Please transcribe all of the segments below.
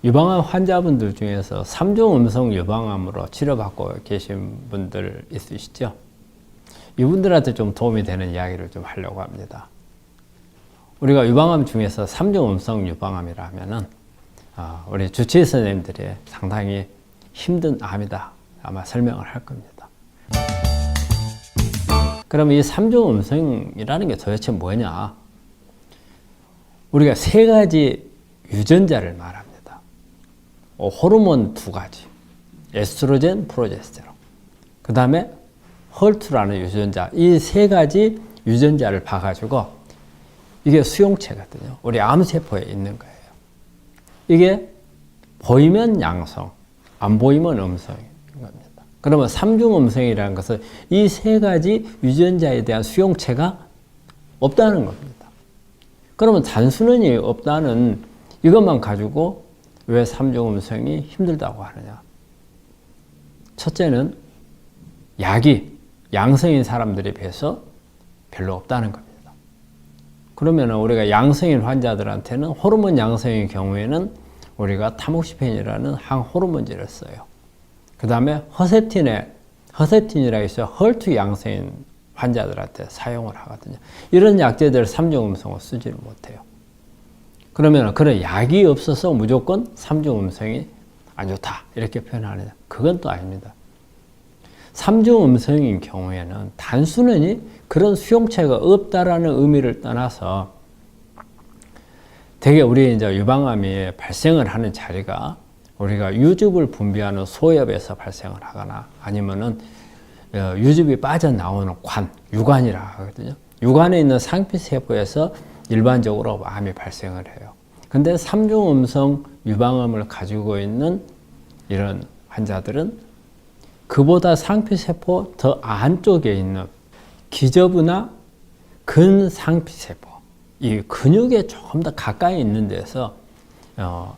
유방암 환자분들 중에서 3중 음성 유방암으로 치료받고 계신 분들 있으시죠? 이분들한테 좀 도움이 되는 이야기를 좀 하려고 합니다. 우리가 유방암 중에서 3중 음성 유방암이라 하면은 우리 주치의 선생님들이 상당히 힘든 암이다 아마 설명을 할 겁니다. 그럼 이 3중 음성이라는 게 도대체 뭐냐? 우리가 세 가지 유전자를 말합니다. 호르몬 두 가지, 에스트로겐, 프로제스테론. 그 다음에 헐투라는 유전자, 이 세 가지 유전자를 봐가지고 이게 수용체거든요. 우리 암세포에 있는 거예요. 이게 보이면 양성, 안 보이면 음성인 겁니다. 그러면 3중 음성이라는 것은 이 세 가지 유전자에 대한 수용체가 없다는 겁니다. 그러면 단순히 없다는 이것만 가지고 왜 3중 음성이 힘들다고 하느냐? 첫째는 약이 양성인 사람들에 비해서 별로 없다는 겁니다. 그러면 우리가 양성인 환자들한테는 호르몬 양성인 경우에는 우리가 타모xifen 항호르몬제를 써요. 그 다음에 허셉틴이라고 있어요. 헐투 양성인 환자들한테 사용을 하거든요. 이런 약제들 3중 음성을 쓰지를 못해요. 그러면 그런 약이 없어서 무조건 3중 음성이 안 좋다 이렇게 표현하느냐? 그건 또 아닙니다. 3중 음성인 경우에는 단순히 그런 수용체가 없다라는 의미를 떠나서 되게 우리 이제 유방암이 발생을 하는 자리가 우리가 유즙을 분비하는 소엽에서 발생을 하거나 아니면은 유즙이 빠져나오는 유관이라 하거든요. 유관에 있는 상피세포에서 일반적으로 암이 발생을 해요. 근데 3중 음성 유방암을 가지고 있는 이런 환자들은 그보다 상피세포 더 안쪽에 있는 기저부나 근상피세포, 이 근육에 조금 더 가까이 있는 데서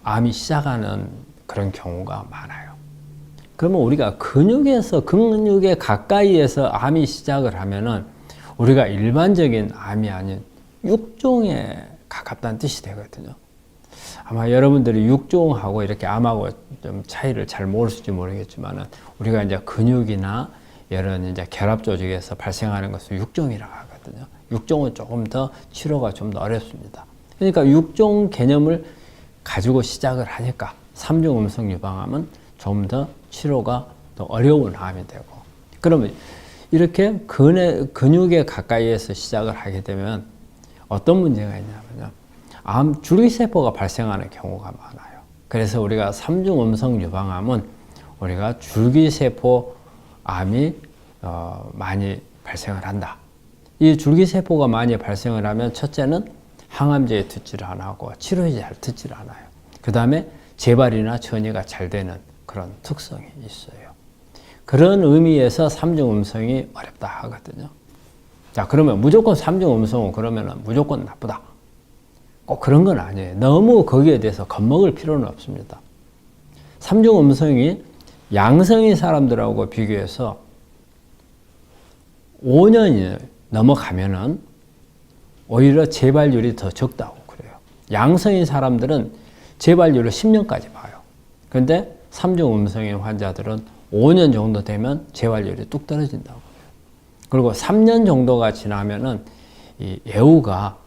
암이 시작하는 그런 경우가 많아요. 그러면 우리가 근육에 가까이에서 암이 시작을 하면은 우리가 일반적인 암이 아닌 육종에 가깝다는 뜻이 되거든요. 아마 여러분들이 육종하고 이렇게 암하고 좀 차이를 잘 모르실지 모르겠지만은 우리가 이제 근육이나 이런 이제 결합 조직에서 발생하는 것을 육종이라고 하거든요. 육종은 조금 더 치료가 좀 더 어렵습니다. 그러니까 육종 개념을 가지고 시작을 하니까 3중 음성 유방암은 좀 더 치료가 더 어려운 암이 되고, 그러면 이렇게 근육에 가까이에서 시작을 하게 되면 어떤 문제가 있냐면요. 암 줄기세포가 발생하는 경우가 많아요. 그래서 우리가 3중 음성 유방암은 우리가 줄기세포 암이 많이 발생을 한다. 이 줄기세포가 많이 발생을 하면 첫째는 항암제에 듣지를 안 하고 치료제 잘 듣지를 않아요. 그 다음에 재발이나 전이가 잘 되는 그런 특성이 있어요. 그런 의미에서 3중 음성이 어렵다 하거든요. 자, 그러면 무조건 3중 음성은 그러면 무조건 나쁘다. 꼭 그런 건 아니에요. 너무 거기에 대해서 겁먹을 필요는 없습니다. 3중 음성이 양성인 사람들하고 비교해서 5년이 넘어가면은 오히려 재발률이 더 적다고 그래요. 양성인 사람들은 재발률을 10년까지 봐요. 그런데 3중 음성인 환자들은 5년 정도 되면 재발률이 뚝 떨어진다고 해요. 그리고 3년 정도가 지나면은 이 애우가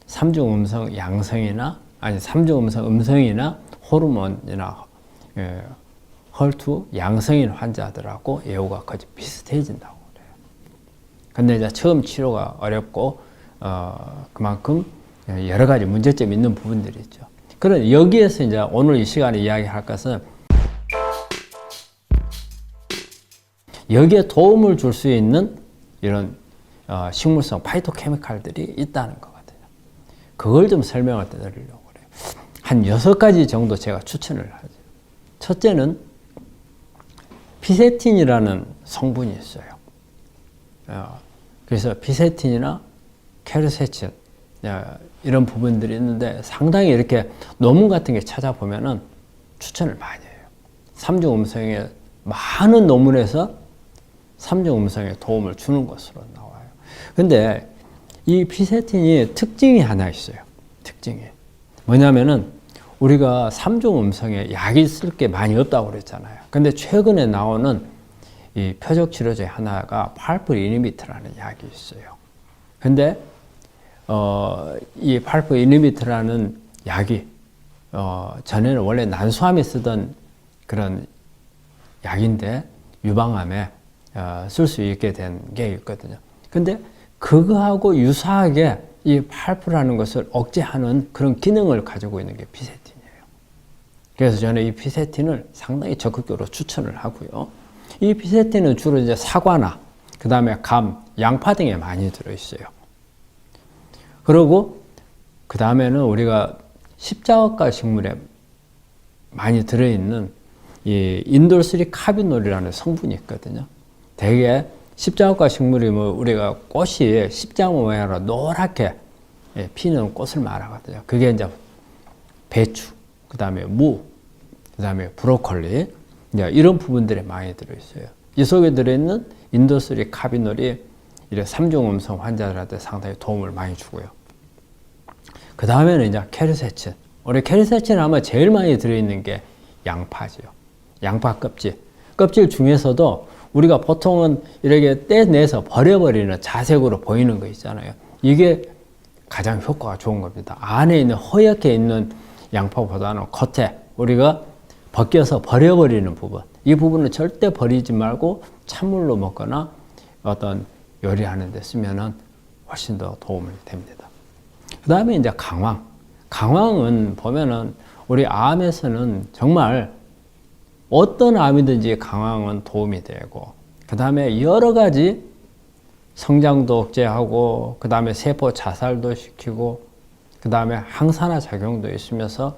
3중 음성 양성이나 아니 3중 음성 음성이나 호르몬이나 헐투 양성인 환자들하고 애우가 거의 비슷해진다고 그래요. 근데 이제 처음 치료가 어렵고 그만큼 여러 가지 문제점이 있는 부분들이 있죠. 그런 여기에서 이제 오늘 이 시간에 이야기할 것은 여기에 도움을 줄 수 있는 이런 식물성 파이토케미칼들이 있다는 거거든요. 그걸 좀 설명을 드리려고 그래요. 한 6가지 정도 제가 추천을 하죠. 첫째는 피세틴이라는 성분이 있어요. 그래서 피세틴이나 케르세틴 이런 부분들이 있는데 상당히 이렇게 논문 같은 게 찾아보면은 추천을 많이 해요. 3중 음성에 많은 논문에서 3중 음성에 도움을 주는 것으로 나와요. 근데 이 피세틴이 특징이 하나 있어요. 특징이 뭐냐면은 우리가 3중 음성에 약이 쓸 게 많이 없다고 그랬잖아요. 근데 최근에 나오는 이 표적 치료제 하나가 팔프 이니비트라는 약이 있어요. 근데 이 팔프 이니비트라는 약이 전에는 원래 난수암에 쓰던 그런 약인데 유방암에 쓸 수 있게 된 게 있거든요. 근데 그거하고 유사하게 이 팔프라는 것을 억제하는 그런 기능을 가지고 있는 게 피세틴이에요. 그래서 저는 이 피세틴을 상당히 적극적으로 추천을 하고요. 이 피세틴은 주로 이제 사과나 그 다음에 감, 양파 등에 많이 들어있어요. 그리고 그 다음에는 우리가 십자가과 식물에 많이 들어있는 이 인돌3 카비놀이라는 성분이 있거든요. 대개 십자가과 식물이 뭐 우리가 꽃이 십자가 모양으로 노랗게 피는 꽃을 말하거든요. 그게 이제 배추, 그 다음에 무, 그 다음에 브로콜리, 이런 부분들이 많이 들어있어요. 이 속에 들어있는 인돌3 카비놀이 이런 3중 음성 환자들한테 상당히 도움을 많이 주고요. 그 다음에는 이제 케르세친. 우리 케르세친은 아마 제일 많이 들어있는 게 양파죠. 양파 껍질. 껍질 중에서도 우리가 보통은 이렇게 떼내서 버려버리는 자색으로 보이는 거 있잖아요. 이게 가장 효과가 좋은 겁니다. 안에 있는 허옇게 있는 양파보다는 겉에 우리가 벗겨서 버려버리는 부분, 이 부분은 절대 버리지 말고 찬물로 먹거나 어떤 요리하는 데 쓰면은 훨씬 더 도움이 됩니다. 그 다음에 이제 강황. 강황은 보면은 우리 암에서는 정말 어떤 암이든지 강황은 도움이 되고, 그 다음에 여러 가지 성장도 억제하고, 그 다음에 세포 자살도 시키고, 그 다음에 항산화 작용도 있으면서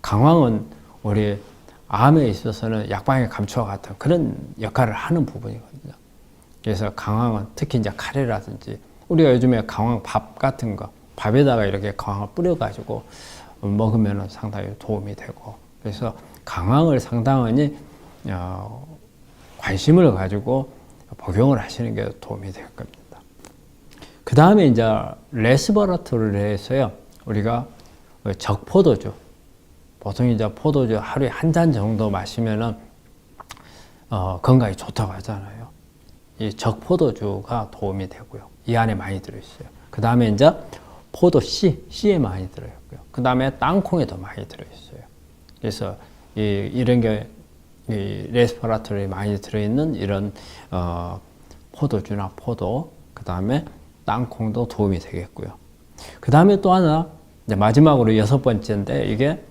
강황은 우리 암에 있어서는 약방의 감초와 같은 그런 역할을 하는 부분이거든요. 그래서 강황은 특히 이제 카레라든지 우리가 요즘에 강황 밥 같은 거, 밥에다가 이렇게 강황을 뿌려가지고 먹으면 상당히 도움이 되고, 그래서 강황을 상당히 관심을 가지고 복용을 하시는 게 도움이 될 겁니다. 그 다음에 이제 레스버라토리에서요, 우리가 적포도주, 보통 이제 포도주 하루에 한 잔 정도 마시면은 건강에 좋다고 하잖아요. 이 적포도주가 도움이 되고요. 이 안에 많이 들어있어요. 그 다음에 이제 포도 씨에 많이 들어있고요. 그 다음에 땅콩에도 많이 들어있어요. 그래서 이런 게 레스퍼라토리에 많이 들어있는 이런 포도주나 포도, 그 다음에 땅콩도 도움이 되겠고요. 그 다음에 또 하나, 이제 마지막으로 6번째인데 이게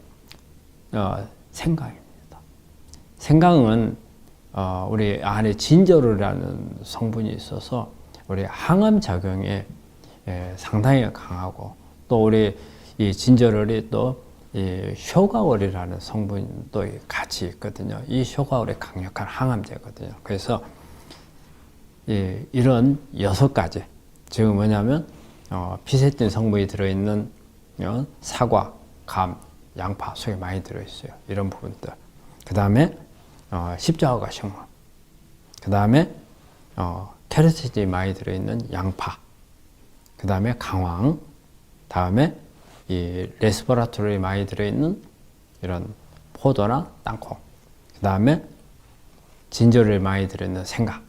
생강입니다. 생강은 우리 안에 진저롤이라는 성분이 있어서 우리 항암 작용에 상당히 강하고, 또 우리 이 진저롤이 또 이 쇼가올이라는 성분도 같이 있거든요. 이 쇼가올이 강력한 항암제거든요. 그래서 이런 6가지, 지금 뭐냐면 피세틴 성분이 들어있는 사과, 감, 양파 속에 많이 들어있어요. 이런 부분들. 그 다음에 십자가과 식물. 그 다음에 케르세틴이 많이 들어있는 양파. 그 다음에 강황. 다음에 이 레스버라토리에 많이 들어있는 이런 포도나 땅콩. 그 다음에 진저리에 많이 들어있는 생강.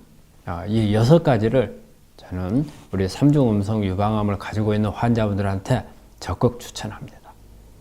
이 6가지를 저는 우리 3중 음성 유방암을 가지고 있는 환자분들한테 적극 추천합니다.